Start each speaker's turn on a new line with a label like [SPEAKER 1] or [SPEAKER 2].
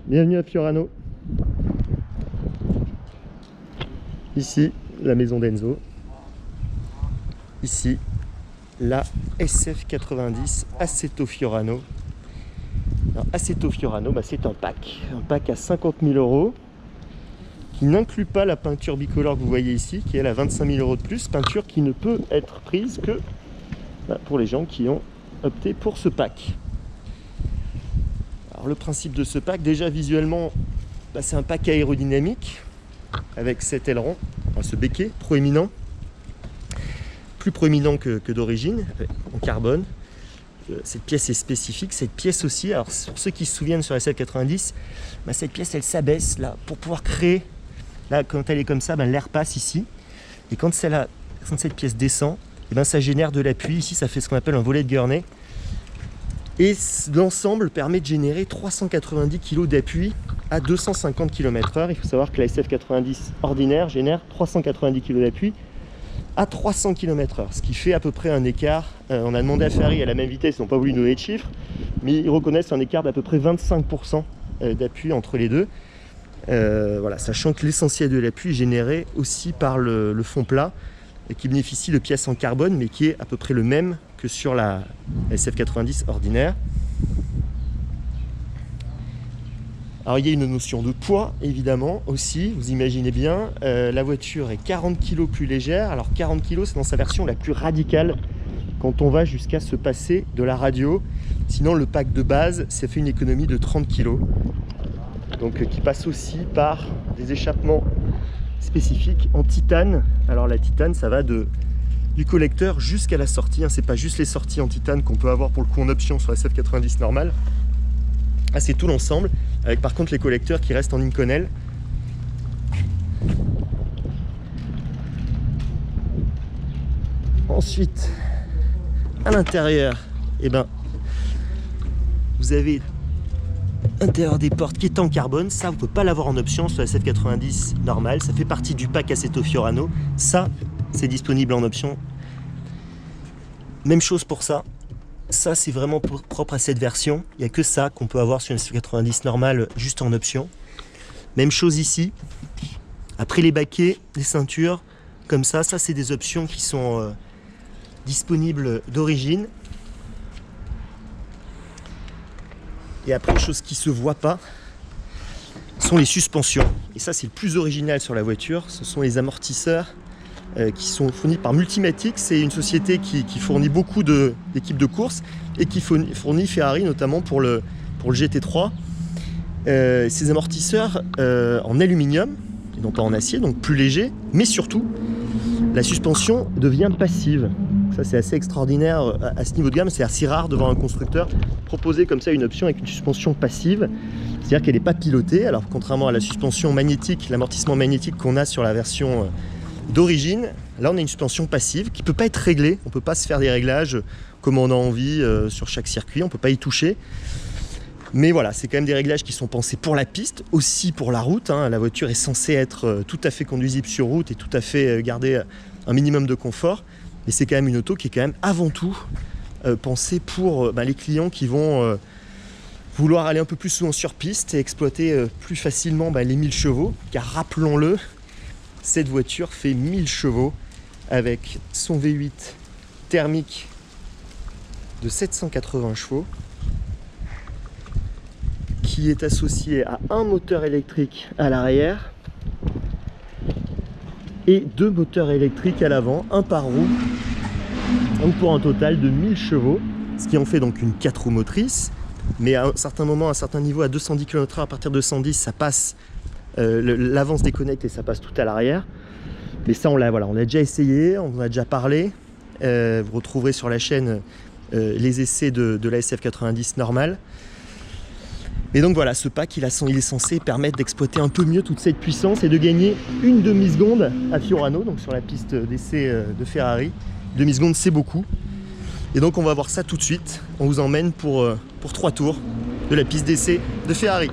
[SPEAKER 1] Bienvenue à Fiorano. Ici, la maison d'Enzo. Ici, la SF90 Assetto Fiorano. Alors, Assetto Fiorano, c'est un pack à 50 000 € qui n'inclut pas la peinture bicolore que vous voyez ici, qui est elle à 25 000 € de plus, peinture qui ne peut être prise que pour les gens qui ont opté pour ce pack. Alors, le principe de ce pack, déjà visuellement, c'est un pack aérodynamique avec cet aileron, ce béquet proéminent, plus proéminent que d'origine, en carbone. Cette pièce est spécifique, cette pièce aussi, alors pour ceux qui se souviennent sur la SF90, cette pièce elle s'abaisse là pour pouvoir créer, là quand elle est comme ça, l'air passe ici, et quand cette pièce descend, ça génère de l'appui, ici ça fait ce qu'on appelle un volet de Gurney, et l'ensemble permet de générer 390 kg d'appui à 250 km/h. Il faut savoir que la SF90 ordinaire génère 390 kg d'appui à 300 km/h, ce qui fait à peu près un écart. On a demandé à Ferrari à la même vitesse, ils n'ont pas voulu nous donner de chiffres, mais ils reconnaissent un écart d'à peu près 25% d'appui entre les deux. Voilà, sachant que l'essentiel de l'appui est généré aussi par le fond plat, et qui bénéficie de pièces en carbone, mais qui est à peu près le même que sur la SF90 ordinaire. Alors il y a une notion de poids évidemment aussi, vous imaginez bien, la voiture est 40 kg plus légère. Alors 40 kg c'est dans sa version la plus radicale, quand on va jusqu'à se passer de la radio. Sinon le pack de base, ça fait une économie de 30 kg, donc qui passe aussi par des échappements spécifiques en titane. Alors la titane, ça va du collecteur jusqu'à la sortie, c'est pas juste les sorties en titane qu'on peut avoir pour le coup en option sur la SF90 normale. C'est tout l'ensemble, avec par contre les collecteurs qui restent en Inconel. Ensuite, à l'intérieur, vous avez l'intérieur des portes qui est en carbone. Ça, vous ne pouvez pas l'avoir en option sur la SF90 normale. Ça fait partie du pack Assetto Fiorano. Ça, c'est disponible en option. Même chose pour ça. Ça, c'est vraiment propre à cette version. Il n'y a que ça qu'on peut avoir sur une SF90 normale juste en option. Même chose ici. Après les baquets, les ceintures, comme ça c'est des options qui sont disponibles d'origine. Et après, chose qui ne se voit pas, sont les suspensions. Et ça, c'est le plus original sur la voiture. Ce sont les amortisseurs qui sont fournis par Multimatic. C'est une société qui fournit beaucoup d'équipes de course et qui fournit Ferrari notamment pour le GT3. Ces amortisseurs en aluminium, et non pas en acier, donc plus léger, mais surtout, la suspension devient passive. Ça, c'est assez extraordinaire à ce niveau de gamme. C'est assez rare de voir un constructeur proposer comme ça une option avec une suspension passive. C'est-à-dire qu'elle n'est pas pilotée. Alors, contrairement à la suspension magnétique, l'amortissement magnétique qu'on a sur la version d'origine, là, on a une suspension passive qui ne peut pas être réglée. On ne peut pas se faire des réglages comme on a envie sur chaque circuit. On ne peut pas y toucher. Mais voilà, c'est quand même des réglages qui sont pensés pour la piste, aussi pour la route. La voiture est censée être tout à fait conduisible sur route et tout à fait garder un minimum de confort. Mais c'est quand même une auto qui est quand même avant tout pensée pour les clients qui vont vouloir aller un peu plus souvent sur piste et exploiter plus facilement les 1000 chevaux. Car rappelons-le, cette voiture fait 1000 chevaux avec son V8 thermique de 780 chevaux qui est associé à un moteur électrique à l'arrière et 2 moteurs électriques à l'avant, un par roue, donc pour un total de 1000 chevaux, ce qui en fait donc une 4 roues motrices, mais à un certain moment, à un certain niveau, à 210 km/h, à partir de 110, ça passe, l'avant se déconnecte et ça passe tout à l'arrière. Mais ça, on l'a déjà essayé, on en a déjà parlé. Vous retrouverez sur la chaîne les essais de la SF90 normale. Et donc voilà, ce pack, il est censé permettre d'exploiter un peu mieux toute cette puissance et de gagner une demi-seconde à Fiorano, donc sur la piste d'essai de Ferrari. Demi-seconde, c'est beaucoup. Et donc on va voir ça tout de suite. On vous emmène pour 3 tours de la piste d'essai de Ferrari.